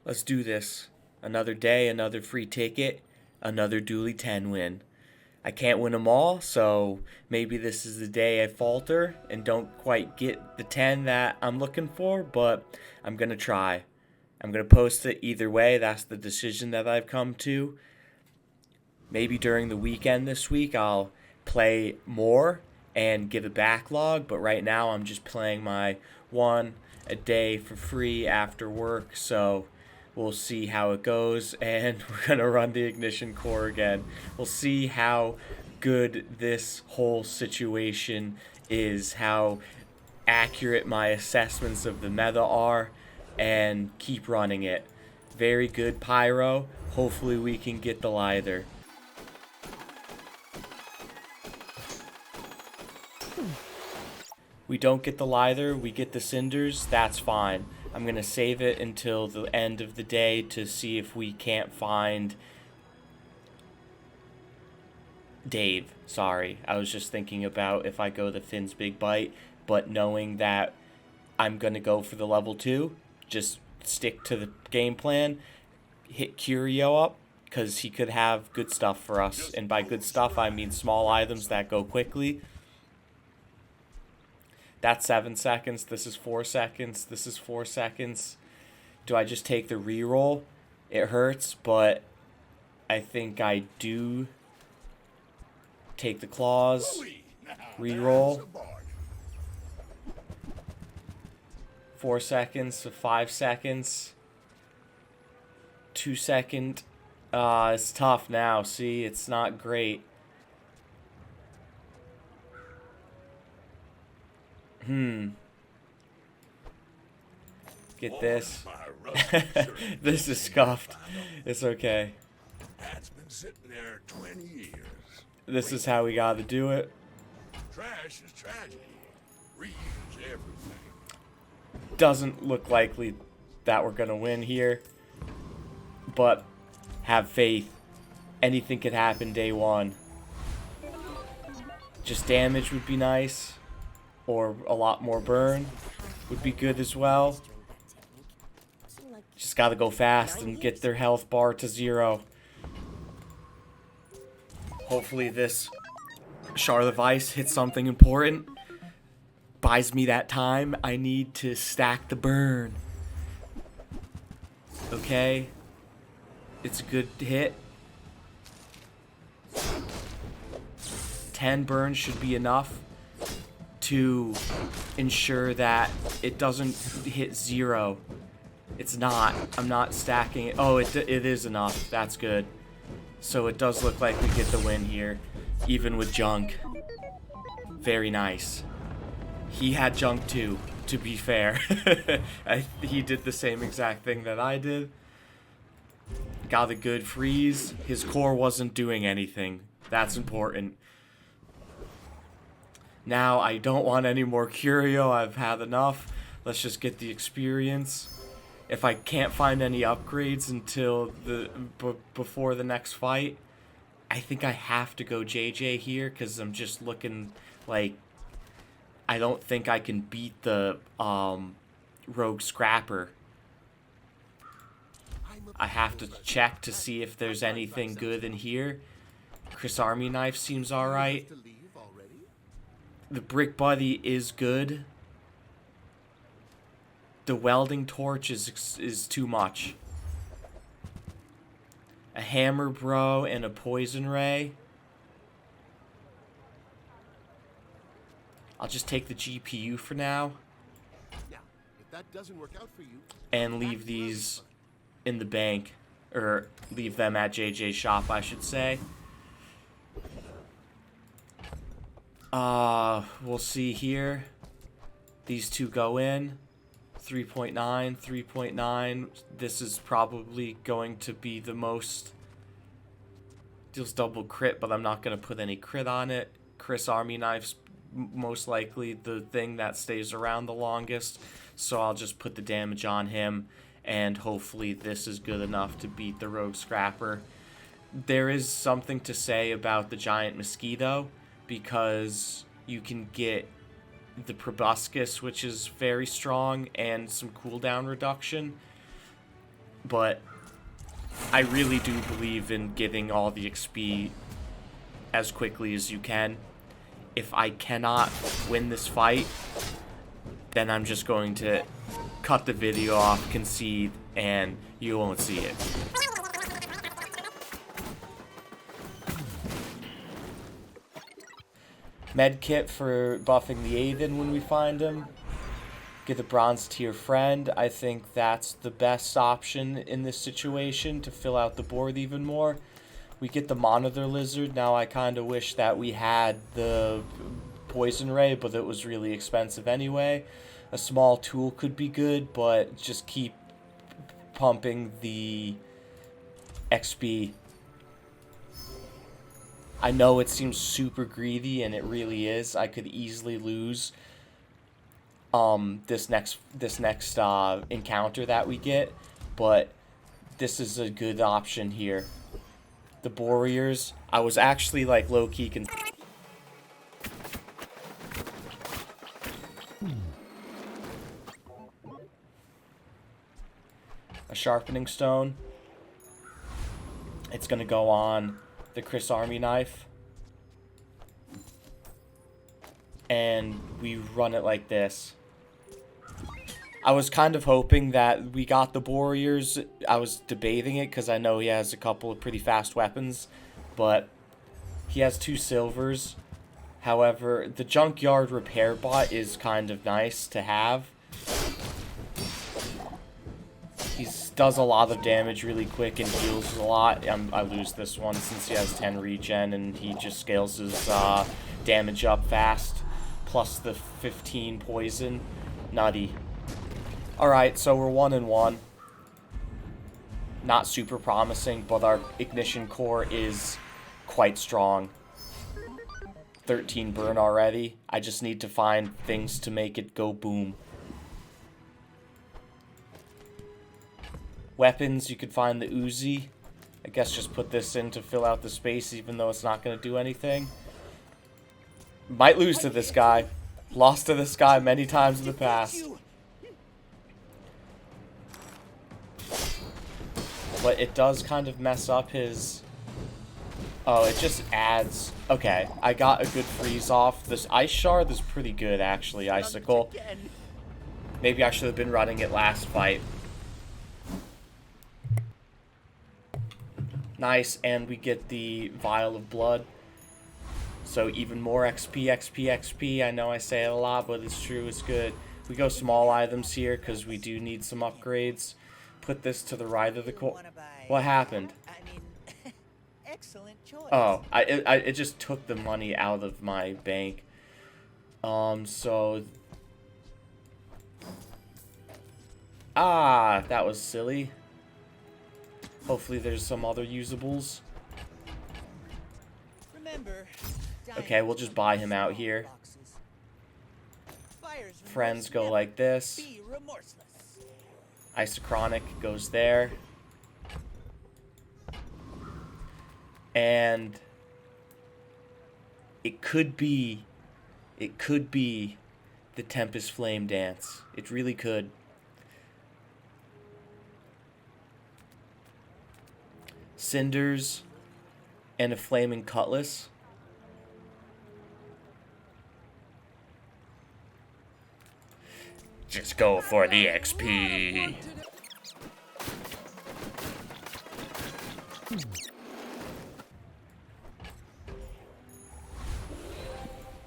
Let's do this. Another day, another free ticket, another Dooley 10 win. I can't win them all, so maybe this is the day I falter and don't quite get the 10 that I'm looking for, but I'm going to try. I'm going to post it either way. That's the decision that I've come to. Maybe during the weekend this week, I'll play more and get a backlog, but right now I'm just playing my one a day for free after work, so we'll see how it goes, and we're going to run the ignition core again. We'll see how good this whole situation is, how accurate my assessments of the meta are, and keep running it. Very good, Pyro. Hopefully we can get the Lither. We don't get the Lither, we get the Cinders, that's fine. I'm going to save it until the end of the day to see if we can't find Dave. Sorry, I was just thinking about if I go the Finn's Big Bite, but knowing that I'm going to go for the level 2, just stick to the game plan, hit Curio up, because he could have good stuff for us. And by good stuff, I mean small items that go quickly. That's 7 seconds. This is 4 seconds. This is 4 seconds. Do I just take the reroll? It hurts, but I think I do take the claws. Reroll. 4 seconds to 5 seconds. 2 second. It's tough now. See, it's not great. Get this. This is scuffed. It's okay. That's been sitting there 20 years. This is how we gotta do it. Trash is tragedy. Reuse everything. Doesn't look likely that we're gonna win here, but have faith. Anything could happen day one. Just damage would be nice, or a lot more burn would be good as well. Just gotta go fast and get their health bar to 0. Hopefully this Shard of Ice hits something important. Buys me that time. I need to stack the burn. Okay. It's a good hit. 10 burns should be enough to ensure that it doesn't hit 0. It's not. I'm not stacking it. Oh, it is enough. That's good. So it does look like we get the win here, even with junk. Very nice. He had junk too, to be fair. He did the same exact thing that I did. Got a good freeze. His core wasn't doing anything. That's important. Now, I don't want any more Curio. I've had enough. Let's just get the experience. If I can't find any upgrades until before the next fight, I think I have to go JJ here because I'm just looking like I don't think I can beat the Rogue Scrapper. I have to check to see if there's anything good in here. Chris Army Knife seems alright. The Brick Buddy is good. The Welding Torch is too much. A Hammer Bro and a Poison Ray. I'll just take the GPU for now. Yeah, if that doesn't work out for you, and leave these in the bank. Or leave them at JJ's shop, I should say. We'll see here. These two go in. 3.9, 3.9. This is probably going to be the most. Deals double crit, but I'm not going to put any crit on it. Chris Army Knife's most likely the thing that stays around the longest, so I'll just put the damage on him, and hopefully this is good enough to beat the Rogue Scrapper. There is something to say about the Giant Mosquito, because you can get the Proboscis, which is very strong, and some cooldown reduction. but I really do believe in getting all the XP as quickly as you can. If I cannot win this fight, then I'm just going to cut the video off, concede, and you won't see it. Medkit for buffing the Aiden when we find him. Get the bronze tier friend. I think that's the best option in this situation to fill out the board even more. We get the monitor lizard. Now I kind of wish that we had the poison ray, but it was really expensive anyway. A small tool could be good, but just keep pumping the XP. I know it seems super greedy, and it really is. I could easily lose this next encounter that we get, but this is a good option here. The warriors, I was actually like low-key a sharpening stone. It's gonna go on the Chris Army knife, and we run it like this. I was kind of hoping that we got the warriors. I was debating it because I know he has a couple of pretty fast weapons, but he has 2 silvers. However, the junkyard repair bot is kind of nice to have. He does a lot of damage really quick and heals a lot. I lose this one since he has 10 regen and he just scales his damage up fast. Plus the 15 poison. Nutty. Alright, so we're 1-1. Not super promising, but our ignition core is quite strong. 13 burn already. I just need to find things to make it go boom. Weapons, you could find the Uzi. I guess just put this in to fill out the space, even though it's not going to do anything. Might lose to this guy. Lost to this guy many times in the past. But it does kind of mess up his... Oh, it just adds... Okay, I got a good freeze off. This ice shard is pretty good, actually, Icicle. Maybe I should have been running it last fight. Nice, and we get the vial of blood. So even more XP, XP, XP. I know I say it a lot, but it's true, it's good. We go small items here because we do need some upgrades. Put this to the right of the core. What happened? Excellent choice. Oh, it just took the money out of my bank. So... Ah, that was silly. Hopefully there's some other usables. Remember, Okay, we'll just buy him out here. Friends go like this. Isochronic goes there. And it could be the Tempest Flame Dance. It really could. Cinders and a Flaming Cutlass. Just go for the XP.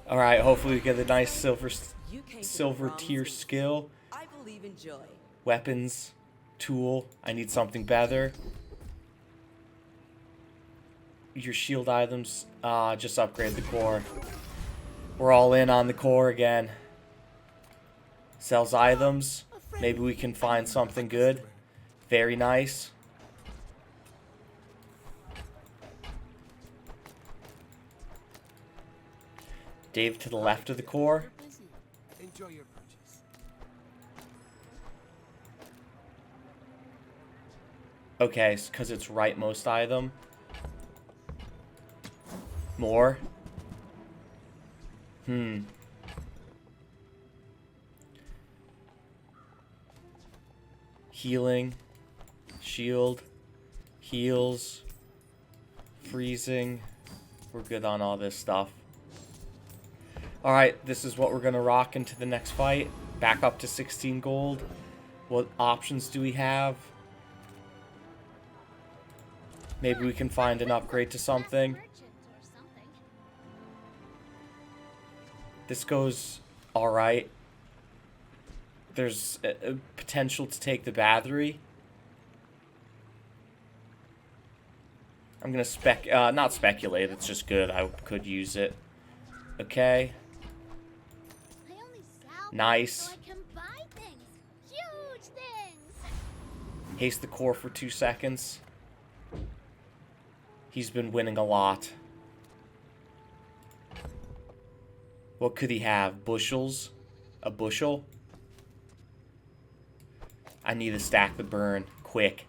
Alright, hopefully we get a nice silver tier skill. I believe in joy. Weapons, tool. I need something better. Your shield items, just upgrade the core. We're all in on the core again. Sells items. Maybe we can find something good. Very nice. Dave to the left of the core. Enjoy your purchase. Okay, because it's rightmost item. More. Healing. Shield. Heals. Freezing. We're good on all this stuff. Alright, this is what we're going to rock into the next fight. Back up to 16 gold. What options do we have? Maybe we can find an upgrade to something. This goes alright. There's a potential to take the battery. I'm gonna not speculate, it's just good. I could use it. Okay. Nice. Haste the core for 2 seconds. He's been winning a lot. What could he have? Bushels? A bushel? I need to stack the burn. Quick.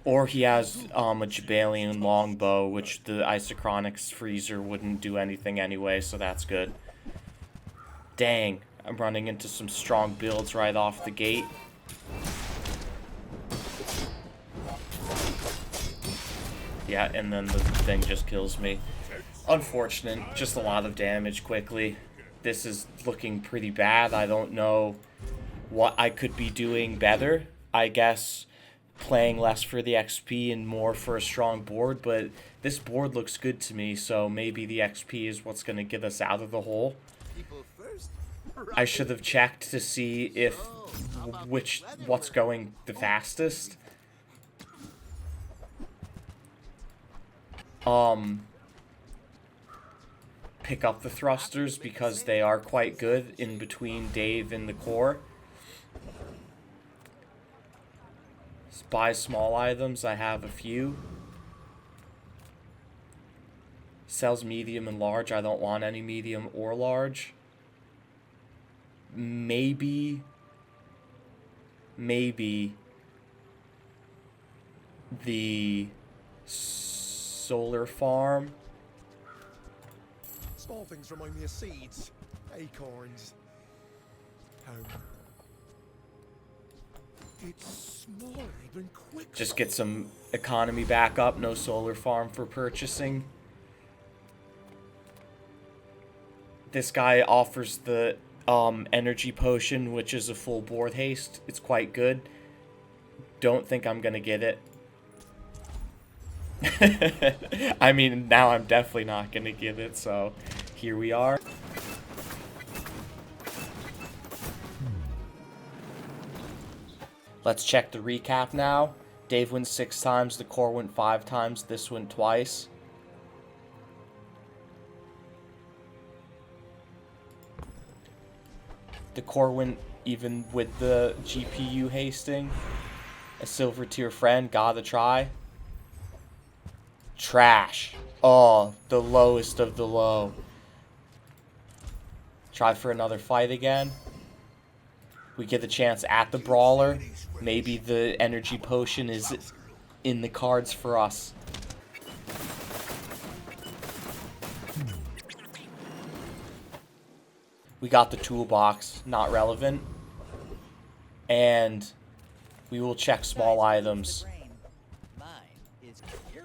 Or he has a Jabalion longbow, which the Isochronics freezer wouldn't do anything anyway, so that's good. Dang, I'm running into some strong builds right off the gate. Yeah, and then the thing just kills me. Unfortunate, just a lot of damage quickly. This is looking pretty bad. I don't know what I could be doing better. I guess playing less for the XP and more for a strong board, but this board looks good to me, so maybe the XP is what's going to get us out of the hole. I should have checked to see if what's going the fastest. Pick up the thrusters because they are quite good in between Dave and the core. Buy small items, I have a few. Sells medium and large, I don't want any medium or large. Maybe the solar farm. Small things remind me of seeds, acorns. Home. It's smaller than quick. Just get some economy back up. No solar farm for purchasing. This guy offers the energy potion, which is a full board haste. It's quite good. Don't think I'm gonna get it. I mean, now I'm definitely not gonna get it, so here we are. Let's check the recap now. Dave went 6 times, the core went 5 times, this went twice. The core went even with the GPU hasting. A silver tier friend, gotta try. Trash. Oh, the lowest of the low. Try for another fight again. We get the chance at the brawler. Maybe the energy potion is in the cards for us. We got the toolbox, not relevant. And we will check small items.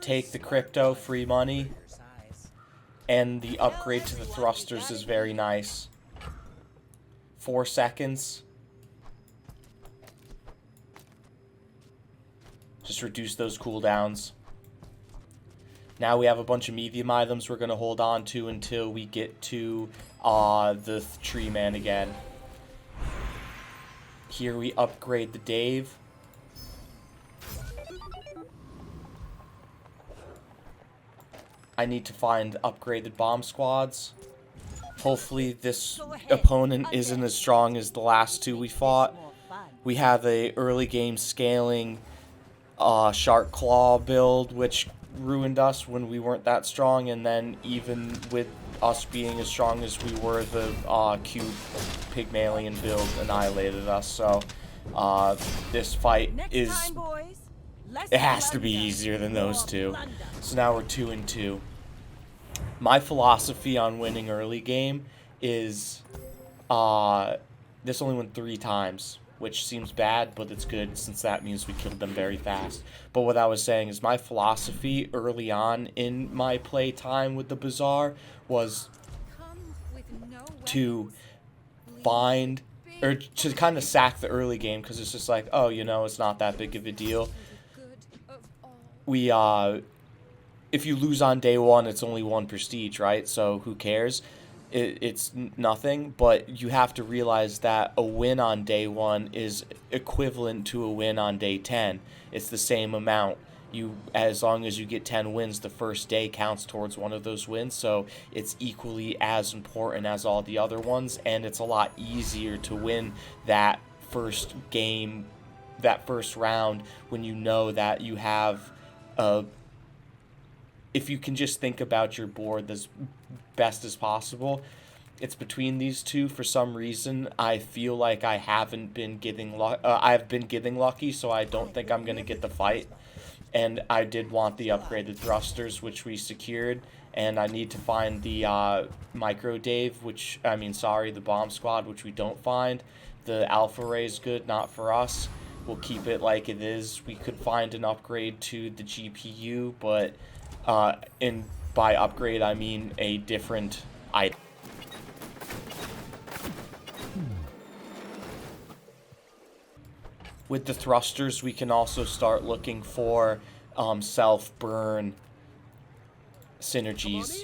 Take the crypto, free money. And the upgrade to the thrusters is very nice. 4 seconds. Just reduce those cooldowns. Now we have a bunch of medium items we're going to hold on to until we get to the tree man again. Here we upgrade the Dave. I need to find upgraded bomb squads. Hopefully this opponent isn't as strong as the last 2 we fought. We have a early game scaling Shark Claw build, which ruined us when we weren't that strong, and then even with us being as strong as we were, the Cube Pygmalion build annihilated us. So this fight is... it has to be easier than those two. So now we're 2-2. My philosophy on winning early game is this only went 3 times. which seems bad, but it's good since that means we killed them very fast. But what I was saying is my philosophy early on in my play time with the Bazaar was to find, or to kind of sack the early game, because it's just like, oh, you know, it's not that big of a deal. We, if you lose on day one, it's only 1 prestige, right? So who cares? It's nothing, but you have to realize that a win on day 1 is equivalent to a win on day 10. It's the same amount. As long as you get 10 wins, the first day counts towards one of those wins, so it's equally as important as all the other ones, and it's a lot easier to win that first game, that first round, when you know that you have if you can just think about your board as best as possible. It's between these two. For some reason, I feel like I haven't been getting I've been getting lucky, so I don't think I'm gonna get the fight. And I did want the upgraded thrusters, which we secured, and I need to find the micro Dave, the bomb squad, which we don't find. The alpha ray is good, not for us. We'll keep it like it is. We could find an upgrade to the GPU, but by upgrade I mean a different item. With the thrusters, we can also start looking for self-burn synergies.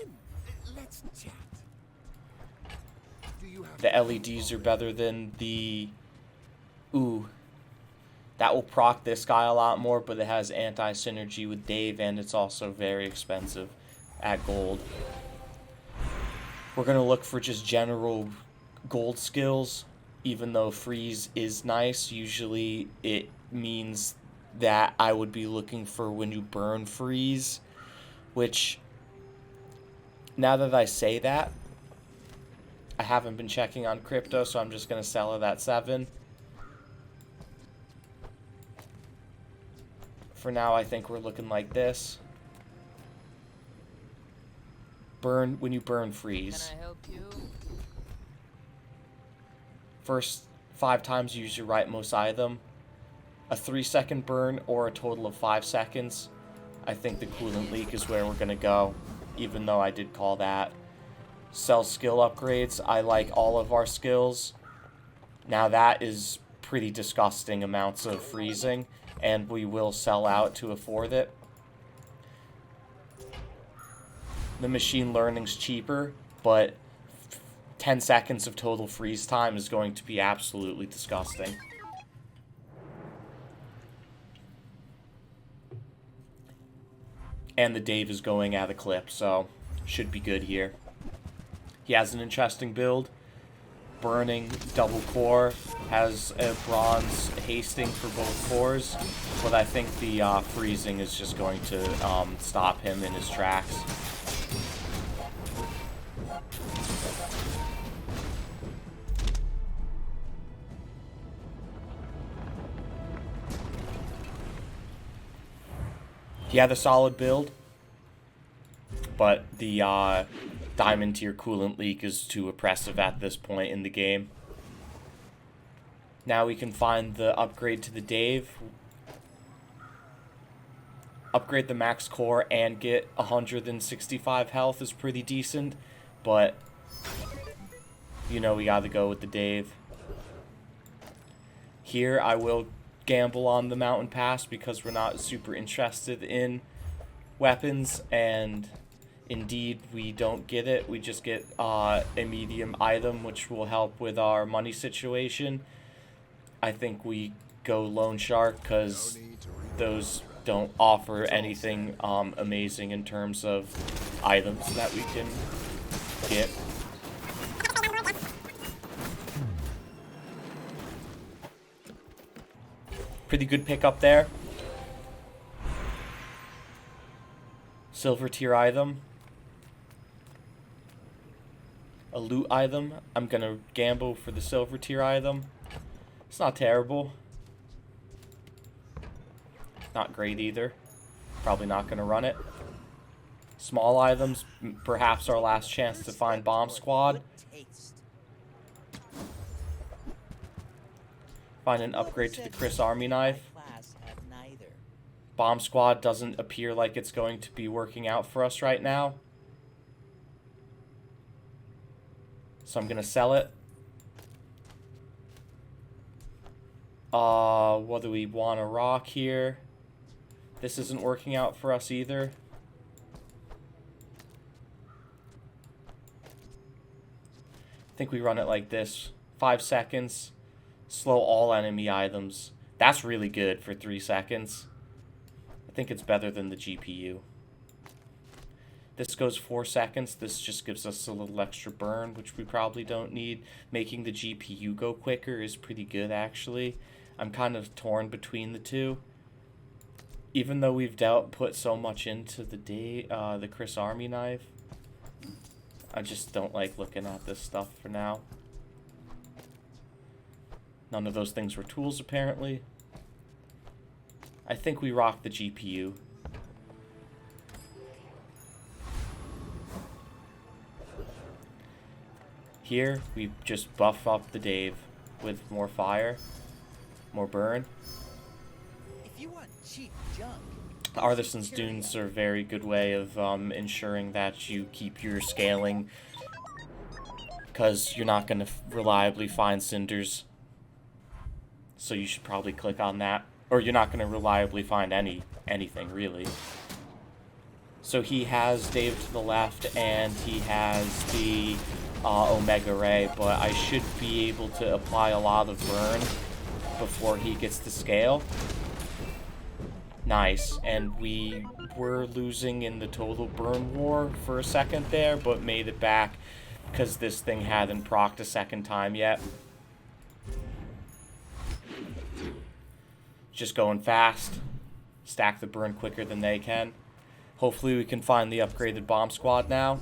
The LEDs are better than the... Ooh. That will proc this guy a lot more, but it has anti-synergy with Dave, and it's also very expensive at gold. We're going to look for just general gold skills. Even though freeze is nice, usually it means that I would be looking for when you burn freeze, which, now that I say that, I haven't been checking on crypto, so I'm just going to sell it at 7. For now, I think we're looking like this. When you burn freeze. Can I help you? First 5 times, use your rightmost item. A 3-second burn or a total of 5 seconds. I think the coolant leak is where we're going to go, even though I did call that. Sell skill upgrades. I like all of our skills. Now that is pretty disgusting amounts of freezing, and we will sell out to afford it. The machine learning's cheaper, but 10 seconds of total freeze time is going to be absolutely disgusting. And the Dave is going at a clip, so should be good here. He has an interesting build. Burning double core, has a bronze hasting for both cores, but I think the freezing is just going to stop him in his tracks. He had a solid build, but the diamond tier coolant leak is too oppressive at this point in the game. Now we can find the upgrade to the Dave. Upgrade the max core and get 165 health is pretty decent, but you know we gotta go with the Dave. Here I will gamble on the mountain pass because we're not super interested in weapons, and indeed we don't get it. We just get a medium item, which will help with our money situation. I think we go loan shark because those don't offer anything amazing in terms of items that we can get. Pretty good pickup there. Silver tier item. A loot item. I'm gonna gamble for the silver tier item. It's not terrible. Not great either. Probably not gonna run it. Small items. Perhaps our last chance to find bomb squad. Find an upgrade to the Chris Army knife. Class have neither. Bomb squad doesn't appear like it's going to be working out for us right now. So I'm going to sell it. What do we want to rock here? This isn't working out for us either. I think we run it like this. 5 seconds. Slow all enemy items. That's really good for 3 seconds. I think it's better than the GPU. This goes 4 seconds. This just gives us a little extra burn, which we probably don't need. Making the GPU go quicker is pretty good, actually. I'm kind of torn between the two. Even though we've put so much into the Chris Army knife, I just don't like looking at this stuff for now. None of those things were tools, apparently. I think we rock the GPU. Here, we just buff up the Dave with more fire, more burn. If you want cheap junk, Artisan's Dunes are a very good way of ensuring that you keep your scaling, because you're not going to reliably find cinders. So you should probably click on that. Or you're not going to reliably find anything, really. So he has Dave to the left, and he has the Omega Ray, but I should be able to apply a lot of burn before he gets to scale. Nice, and we were losing in the total burn war for a second there, but made it back because this thing hadn't procced a second time yet. Just going fast. Stack the burn quicker than they can. Hopefully we can find the upgraded bomb squad now.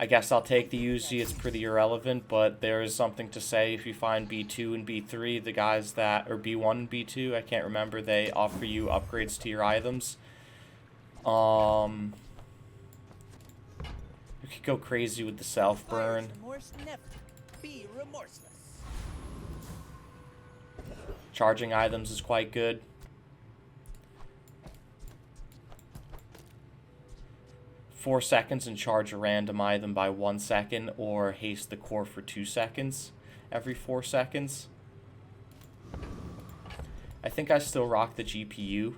I guess I'll take the Uzi, it's pretty irrelevant, but there is something to say if you find B2 and B3, the guys that, or B1 and B2, I can't remember, they offer you upgrades to your items. We could go crazy with the self-burn. be remorseless. Charging items is quite good. Four seconds and charge a random item by 1 second, or haste the core for 2 seconds every 4 seconds. I think I still rock the GPU,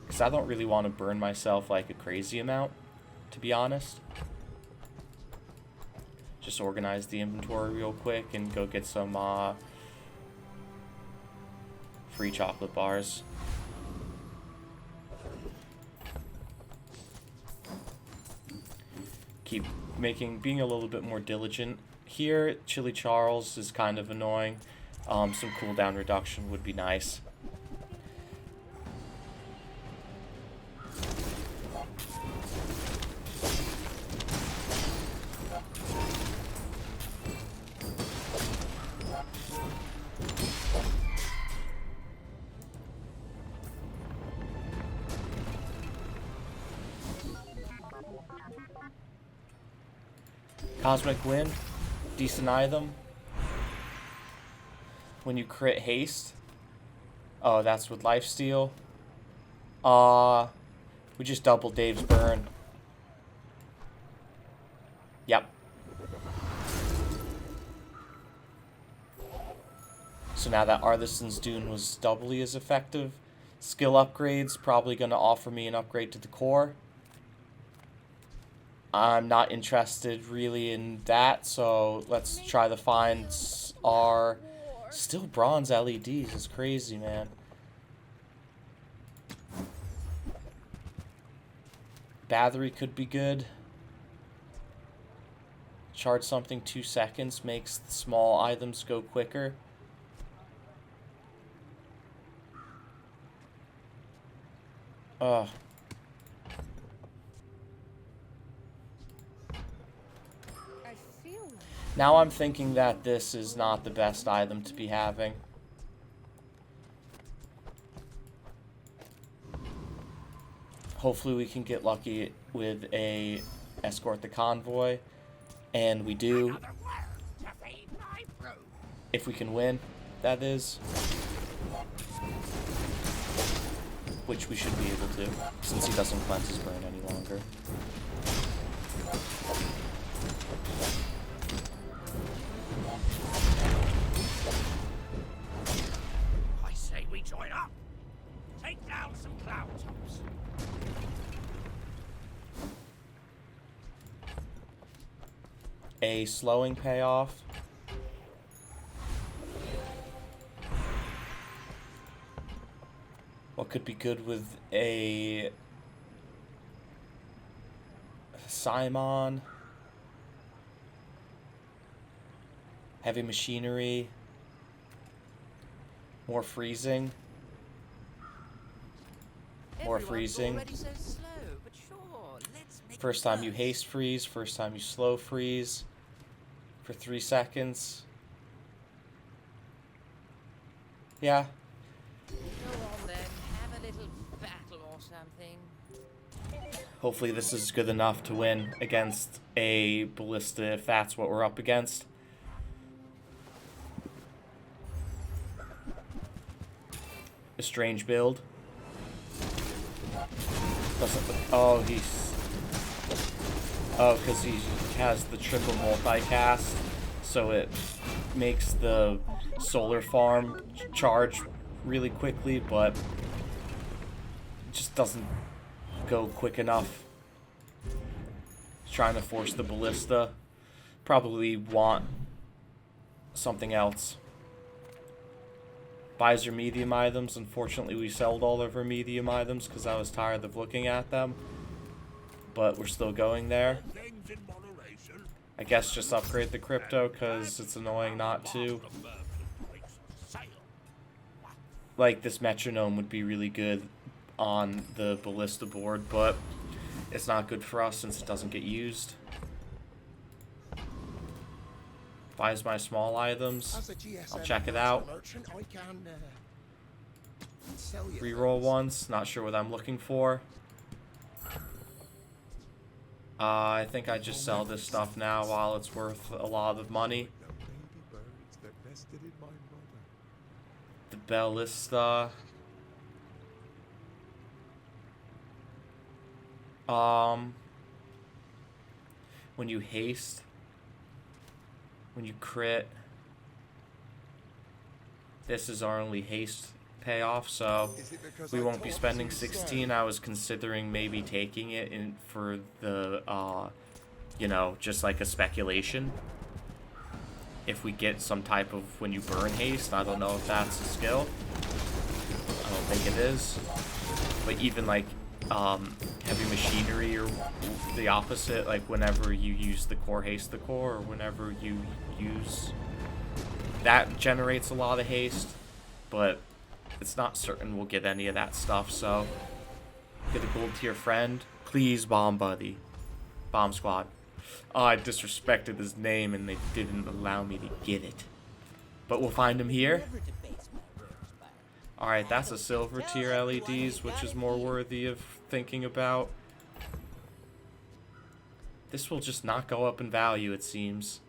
because I don't really want to burn myself like a crazy amount, to be honest. Just organize the inventory real quick and go get some free chocolate bars. Keep being a little bit more diligent. Here, Chili Charles is kind of annoying. Some cooldown reduction would be nice. Cosmic Wind, decent item. When you crit haste. Oh, that's with lifesteal. We just doubled Dave's burn. Yep. So now that Artisan's Dune was doubly as effective. Skill upgrades, probably going to offer me an upgrade to the core. I'm not interested really in that, so let's try to find our still bronze LEDs. It's crazy, man. Battery could be good. Charge something 2 seconds makes the small items go quicker. Ugh. Now I'm thinking that this is not the best item to be having. Hopefully we can get lucky with a escort the convoy, and we do. If we can win, that is. Which we should be able to, since he doesn't cleanse his burn any longer. I say we join up. Take down some cloud tops. A slowing payoff. What could be good with a Simon? Heavy machinery. More freezing. More freezing. First time you haste freeze, first time you slow freeze for 3 seconds. Yeah. Go on then, have a little battle or something. Hopefully this is good enough to win against a ballista if that's what we're up against. A strange build. Oh, because he has the triple multicast, so it makes the solar farm charge really quickly, but it just doesn't go quick enough. Trying to force the ballista. Probably want something else. Buys your medium items. Unfortunately, we sold all of our medium items because I was tired of looking at them. But we're still going there. Things in moderation. I guess just upgrade the crypto because it's annoying not to. Like, this metronome would be really good on the ballista board, but it's not good for us since it doesn't get used. Buys my small items. As a GSM I'll check it out. merchant, I can sell you Reroll things. once. Not sure what I'm looking for. I think I just sell this stuff now while it's worth a lot of money. The baby birds that nested in my mother. The ballista. When you haste, when you crit, this is our only haste payoff, so Is it because we I won't be talk spending too 16. slow? I was considering maybe taking it in for the, you know, just like a speculation. If we get some type of when you burn haste, I don't know if that's a skill. I don't think it is. But even like heavy machinery or the opposite, like whenever you use the core haste the core, or whenever you use that generates a lot of haste, but it's not certain we'll get any of that stuff. So get a gold tier friend, please. Bomb buddy, bomb squad. Oh, I disrespected his name and they didn't allow me to get it, but we'll find him here. Never debates my wares, Byron. Alright, that's a silver tier LEDs, which is more worthy of thinking about. This will just not go up in value, it seems.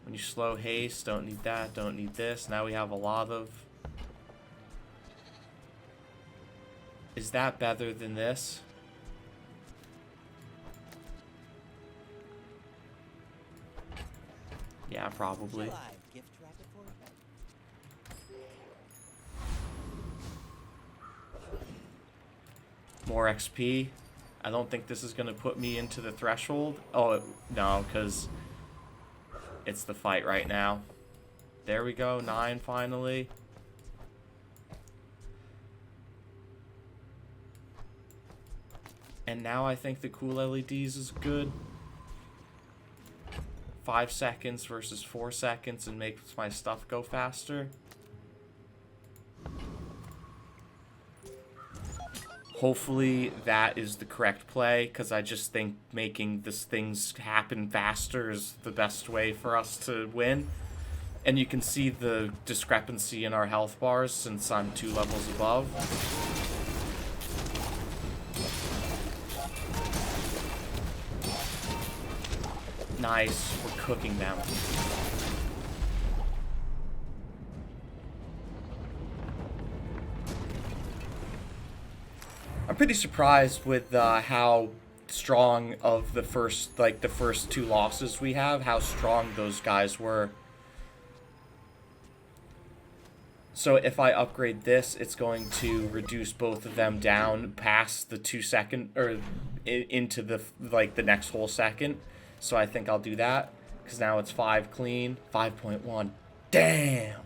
When you slow haste, don't need that, don't need this. Now we have a lot of... Is that better than this? Yeah, probably. Shall I gift wrap it for you? More XP. I don't think this is going to put me into the threshold. Oh, no, because it's the fight right now. There we go, 9 finally. And now I think the cool LEDs is good. 5 seconds versus 4 seconds and makes my stuff go faster. Hopefully that is the correct play, because I just think making this things happen faster is the best way for us to win. And you can see the discrepancy in our health bars since I'm 2 levels above. Nice, we're cooking them. I'm pretty surprised with how strong of the first two losses we have, how strong those guys were. So if I upgrade this, it's going to reduce both of them down past the 2 second, or into the next whole second. So I think I'll do that, because now it's 5 clean, 5.1. Damn.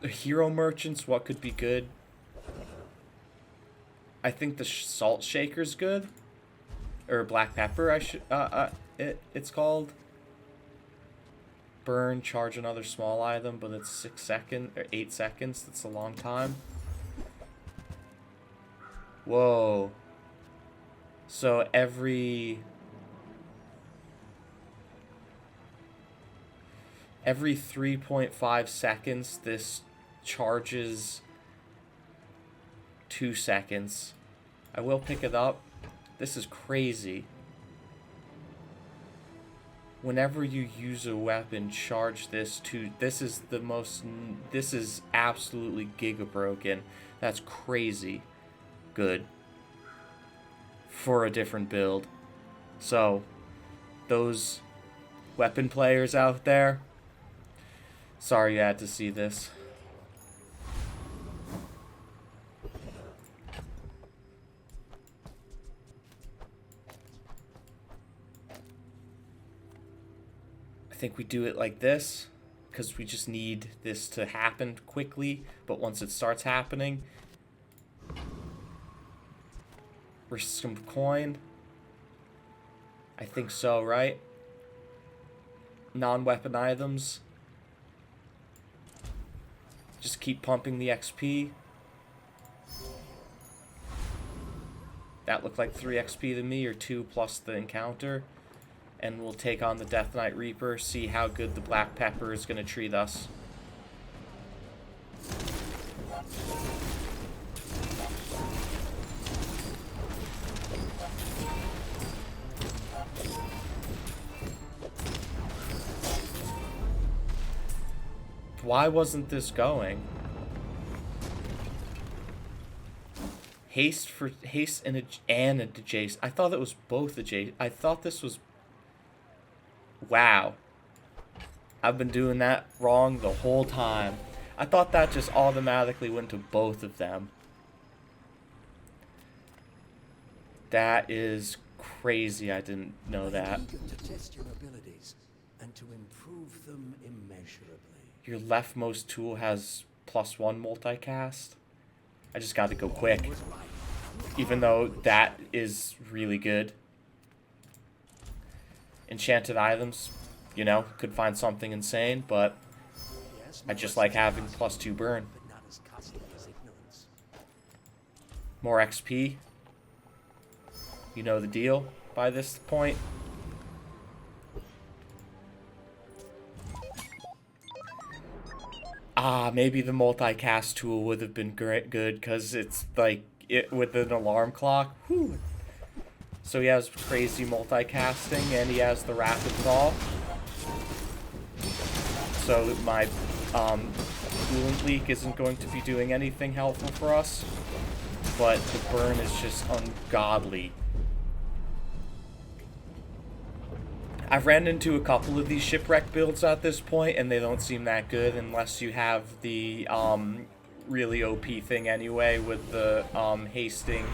Hero merchants, what could be good? I think the salt shaker's good, or black pepper. It's called. Burn, charge another small item, but it's 6 seconds or 8 seconds. That's a long time. Whoa. So every 3.5 seconds, this charges 2 seconds. I will pick it up. This is crazy. Whenever you use a weapon, charge this to... This is absolutely giga broken. That's crazy good for a different build. So, those weapon players out there, sorry you had to see this. I think we do it like this because we just need this to happen quickly, but once it starts happening, risk some coin. I think so, right? Non-weapon items. Just keep pumping the XP. That looked like 3 XP to me, or 2 plus the encounter. And we'll take on the Death Knight Reaper, see how good the black pepper is going to treat us. Why wasn't this going? Haste and adjacent. I thought it was both adjacent. I thought this was... Wow. I've been doing that wrong the whole time. I thought that just automatically went to both of them. That is crazy. I didn't know that. Eager to test your abilities and to improve them immeasurably. Your leftmost tool has +1 multicast. I just got to go quick. Even though that is really good. Enchanted items, you know, could find something insane, but I just like having +2 burn. More XP. You know the deal by this point. Maybe the multicast tool would have been good because it's like it with an alarm clock. Whew. So he has crazy multicasting and he has the rapid thaw. So my coolant leak isn't going to be doing anything helpful for us, but the burn is just ungodly. I've ran into a couple of these shipwreck builds at this point, and they don't seem that good unless you have the really OP thing anyway with the hasting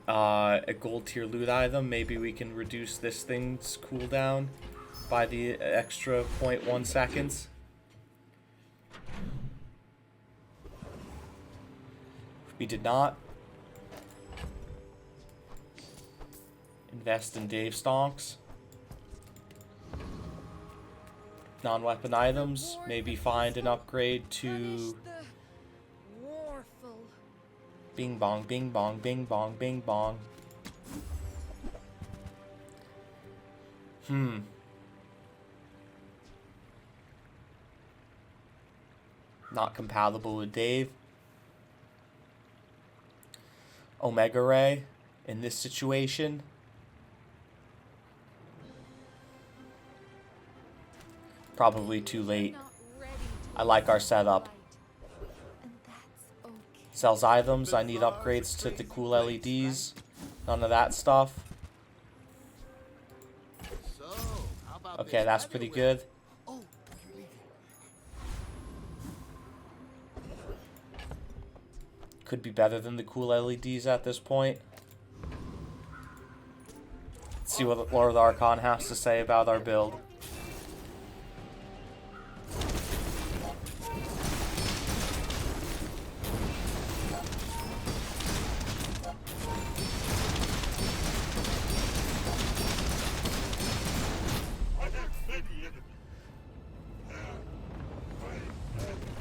a gold tier loot item. Maybe we can reduce this thing's cooldown by the extra 0.1 seconds. We did not. Invest in Dave Stonks. Non-weapon items. Maybe find an upgrade to... Bing bong, bing bong, bing bong, bing bong. Not compatible with Dave. Omega Ray in this situation. Probably too late. I like our setup. And that's okay. Sells items. I need upgrades to the cool LEDs. None of that stuff. So, how about Okay, this that's pretty anyway? good. Oh, you leave it. Could be better than the cool LEDs at this point. Let's see what Lord of the Archon has to say about our build.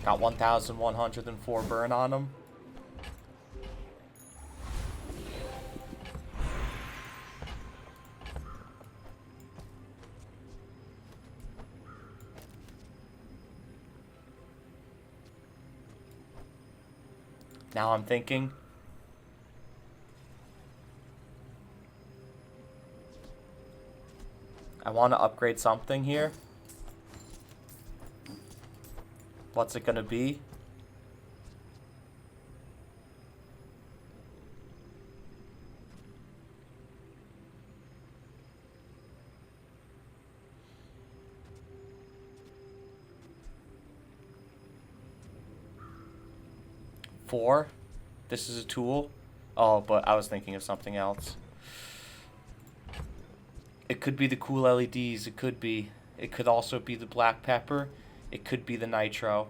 Got 1,104 burn on him. Now I'm thinking. I want to upgrade something here. What's it gonna be? Four. This is a tool. Oh, but I was thinking of something else. It could be the cool LEDs. It could be. It could also be the black pepper. It could be the nitro.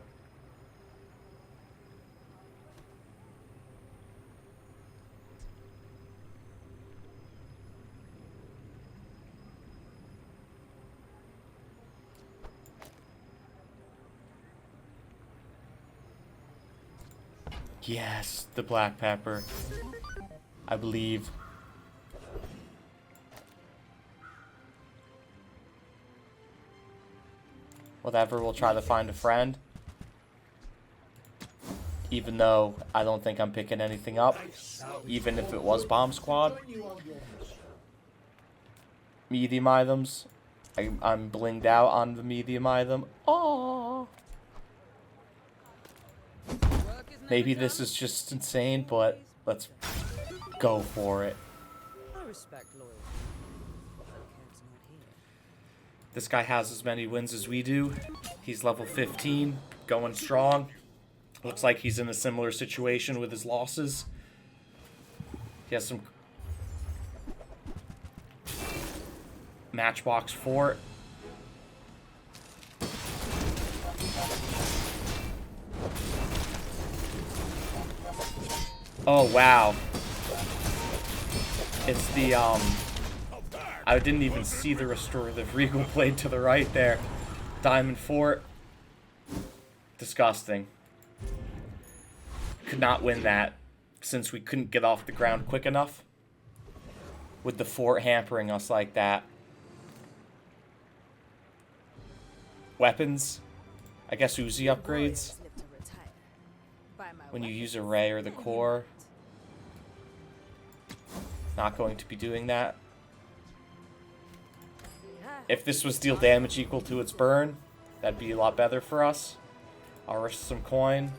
Yes, the black pepper. I believe. Whatever, we'll try to find a friend. Even though I don't think I'm picking anything up. Even if it was Bomb Squad. Medium items. I'm blinged out on the medium item. Oh. Maybe this is just insane, but let's go for it. I respect loyalty. But Kent's not here. This guy has as many wins as we do. He's level 15, going strong. Looks like he's in a similar situation with his losses. He has some Matchbox Fort. Oh, wow. It's the, I didn't even see the restorative Regal Blade to the right there. Diamond Fort. Disgusting. Could not win that since we couldn't get off the ground quick enough. With the fort hampering us like that. Weapons. I guess Uzi upgrades. When you use a ray or the core. Not going to be doing that. If this was deal damage equal to its burn, that'd be a lot better for us. I'll risk some coin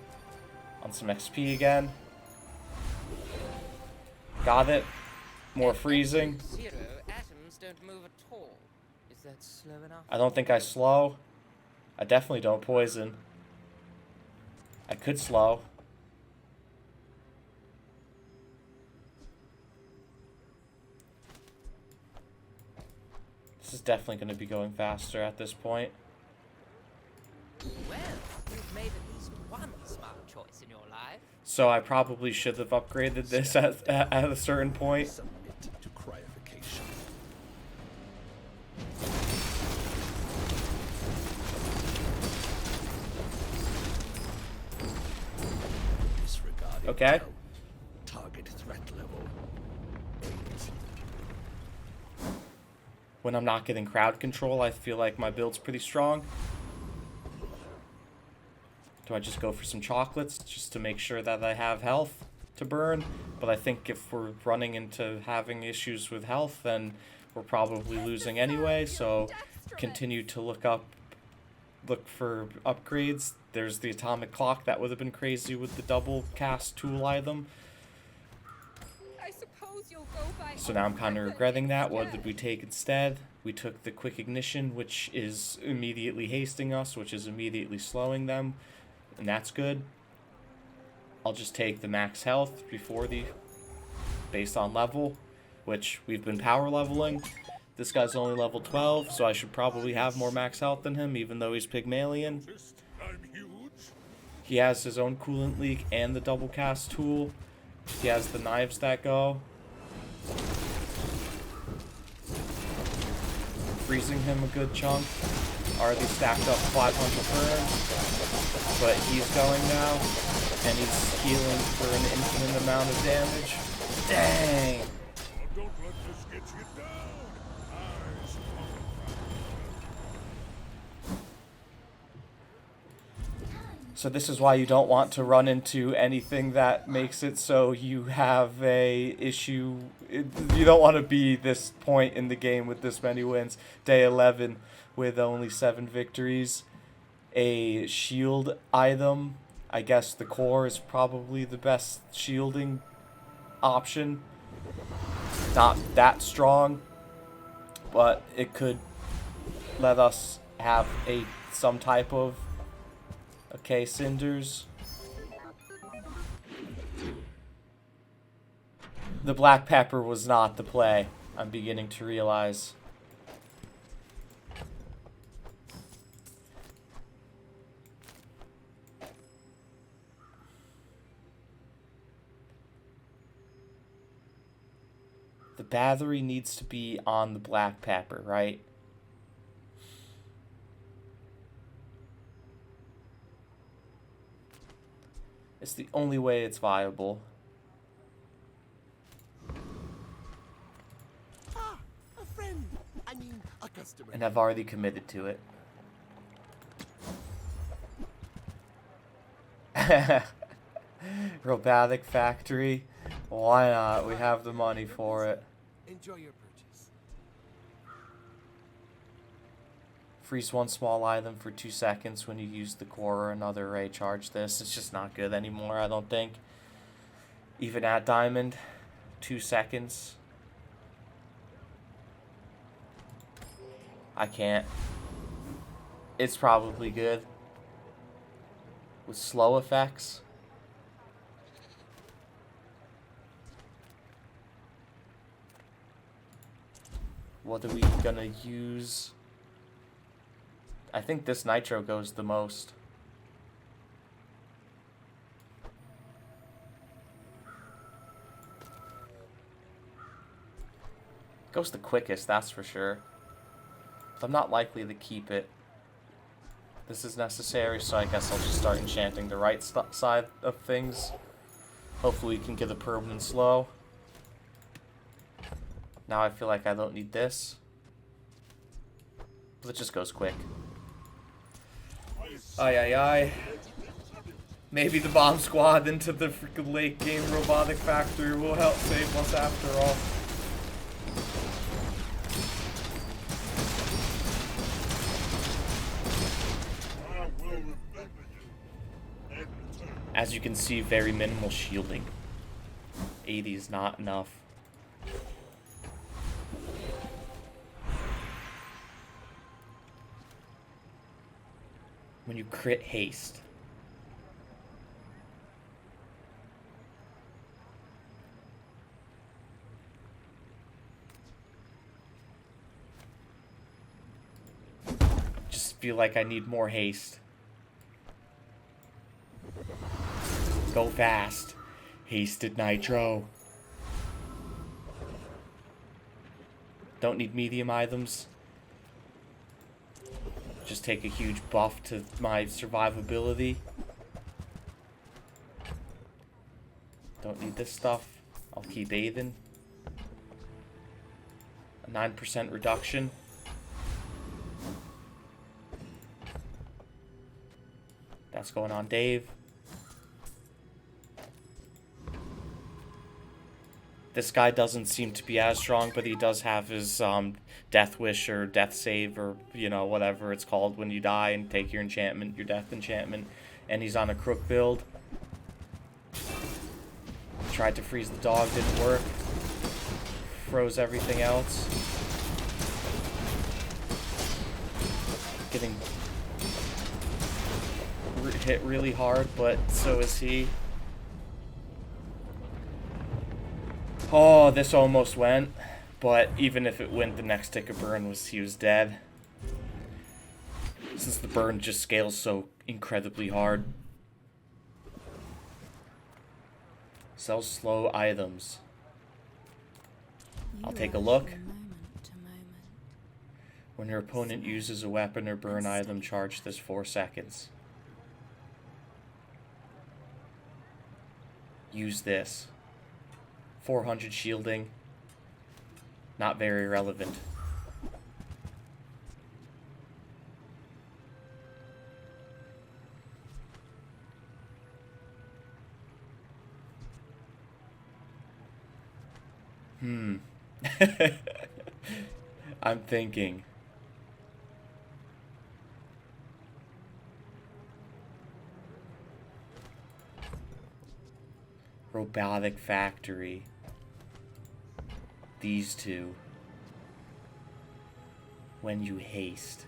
on some XP again. Got it. More freezing. Zero atoms don't move at all. Is that slow enough? I don't think I slow. I definitely don't poison. I could slow. This is definitely going to be going faster at this point. Well, you've made at least one smart choice in your life. So I probably should have upgraded this at a certain point. Submit to cryofication. Disregarding Okay. count. Target threat level 8. When I'm not getting crowd control, I feel like my build's pretty strong. Do I just go for some chocolates just to make sure that I have health to burn? But I think if we're running into having issues with health, then we're probably losing anyway. So continue to look up look for upgrades. There's the atomic clock. That would have been crazy with the double cast tool item. I suppose you'll go by. So now I'm kind of regretting that. What did we take instead? We took the quick ignition, which is immediately hasting us, which is immediately slowing them, and that's good. I'll just take the max health before the, based on level, which we've been power leveling. This guy's only level 12, so I should probably have more max health than him, even though he's Pygmalion. He has his own coolant leak and the double cast tool. He has the knives that go. Freezing him a good chunk. Already stacked up 500 burn. But he's going now. And he's healing for an infinite amount of damage. Dang! Don't let this get you down. Eyes So this is why you don't want to run into anything that makes it so you have a issue. You don't want to be this point in the game with this many wins. Day 11 with only 7 victories. A shield item. I guess the core is probably the best shielding option. Not that strong, but it could let us have some type of okay cinders. The black pepper was not the play. I'm beginning to realize. The battery needs to be on the black pepper, right? It's the only way it's viable. Ah, a friend. I mean, a customer. And I've already committed to it. Robotic factory. Why not? We have the money for it. Enjoy your purchase. Freeze one small item for 2 seconds when you use the core or another ray charge this. It's just not good anymore, I don't think. Even at diamond, 2 seconds. I can't. It's probably good. With slow effects. What are we gonna use? I think this nitro goes the most. Goes the quickest, that's for sure. But I'm not likely to keep it. This is necessary, so I guess I'll just start enchanting the right side of things. Hopefully we can get a permanent slow. Now I feel like I don't need this. But it just goes quick. Aye, aye, aye. Maybe the bomb squad into the freaking late game robotic factory will help save us after all. As you can see, very minimal shielding. 80 is not enough. When you crit haste. Just feel like I need more haste. Go fast. Hasted nitro. Don't need medium items. Just take a huge buff to my survivability. Don't need this stuff. I'll keep Aiden. A 9% reduction. That's going on Dave. This guy doesn't seem to be as strong, but he does have his death wish or death save, or whatever it's called when you die and take your enchantment, your death enchantment. And he's on a crook build. Tried to freeze the dog, didn't work. Froze everything else. Getting hit really hard, but so is he. Oh, this almost went, but even if it went, the next tick of burn he was dead. Since the burn just scales so incredibly hard. Sell slow items. I'll take a look. When your opponent uses a weapon or burn item, charge this 4 seconds. Use this. 400 shielding. Not very relevant. I'm thinking. Robotic factory. These two. When you haste.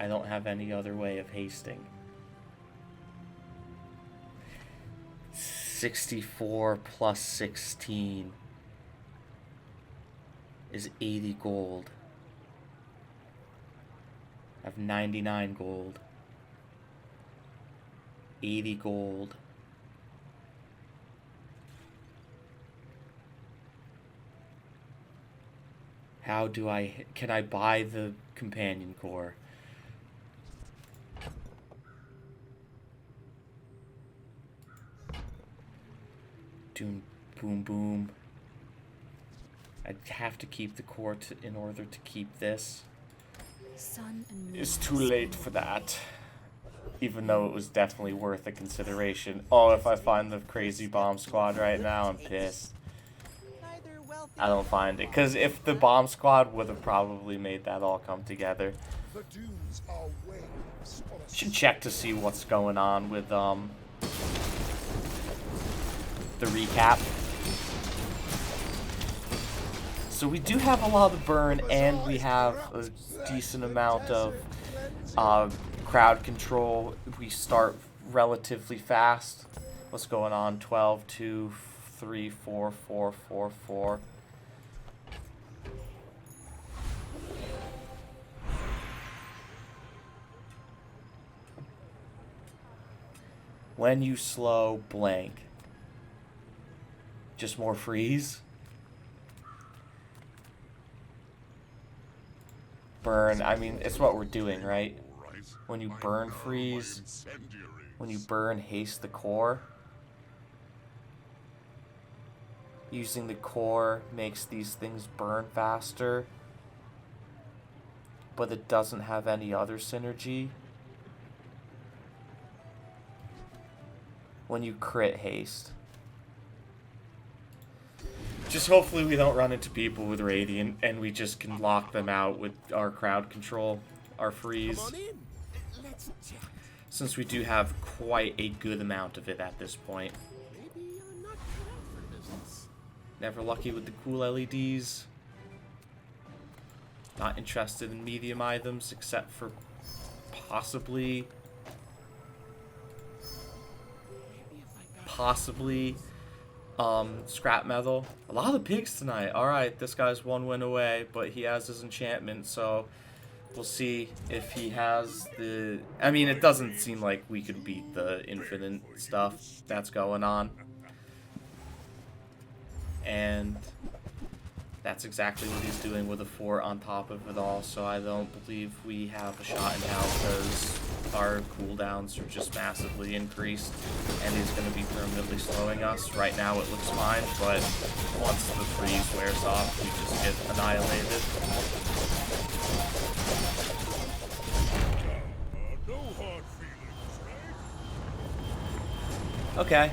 I don't have any other way of hasting. 64 plus 16 is 80 gold. I have 99 gold. 80 gold. How do can I buy the companion core? Doom, boom, boom. I'd have to keep the core in order to keep this. It's too late for that. Even though it was definitely worth a consideration. Oh, if I find the crazy bomb squad right now, I'm pissed. I don't find it. Because if the bomb squad would have probably made that all come together. The dunes are waves on a Should check to see what's going on with the recap. So we do have a lot of burn, and we have a decent amount of crowd control. We start relatively fast. What's going on? 12, 2, 3, 4, 4, 4, 4. When you slow, blank. Just more freeze. Burn. I mean, it's what we're doing, right? When you burn, freeze. When you burn, haste the core. Using the core makes these things burn faster. But it doesn't have any other synergy. When you crit, haste. Just hopefully we don't run into people with Radiant and we just can lock them out with our crowd control, our freeze. Since we do have quite a good amount of it at this point. Never lucky with the cool LEDs. Not interested in medium items except for possibly scrap metal. A lot of pigs tonight. Alright, this guy's 1 win away, but he has his enchantment, so we'll see if he has the... I mean, it doesn't seem like we could beat the infinite stuff that's going on. And that's exactly what he's doing with a 4 on top of it all, so I don't believe we have a shot in hell because our cooldowns are just massively increased and he's going to be permanently slowing us. Right now it looks fine, but once the freeze wears off, we just get annihilated. Okay.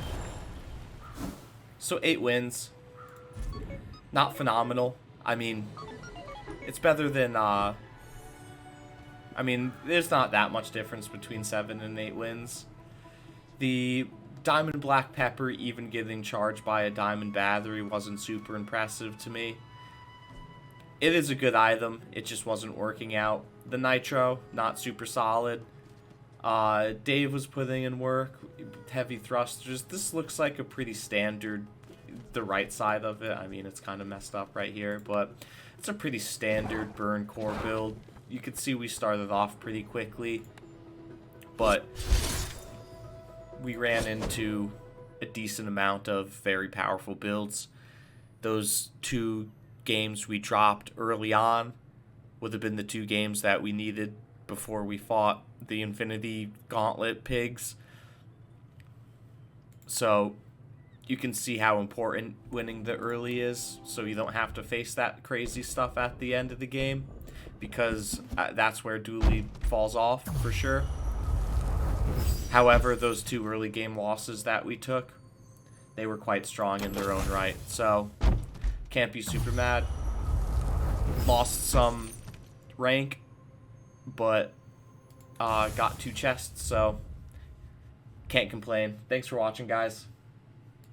So 8 wins. Not phenomenal. I mean, it's better than, I mean, there's not that much difference between 7 and 8 wins. The Diamond Black Pepper even getting charged by a Diamond Battery wasn't super impressive to me. It is a good item, it just wasn't working out. The Nitro, not super solid. Dave was putting in work, heavy thrusters. This looks like a pretty standard, the right side of it. I mean, it's kind of messed up right here, but it's a pretty standard burn core build. You could see we started off pretty quickly, but we ran into a decent amount of very powerful builds. Those 2 games we dropped early on would have been the 2 games that we needed before we fought the Infinity Gauntlet pigs. So you can see how important winning the early is, so you don't have to face that crazy stuff at the end of the game, because that's where Dooley falls off for sure. However, those 2 early game losses that we took, they were quite strong in their own right, so can't be super mad. Lost some rank, but got 2 chests, so can't complain. Thanks for watching, guys.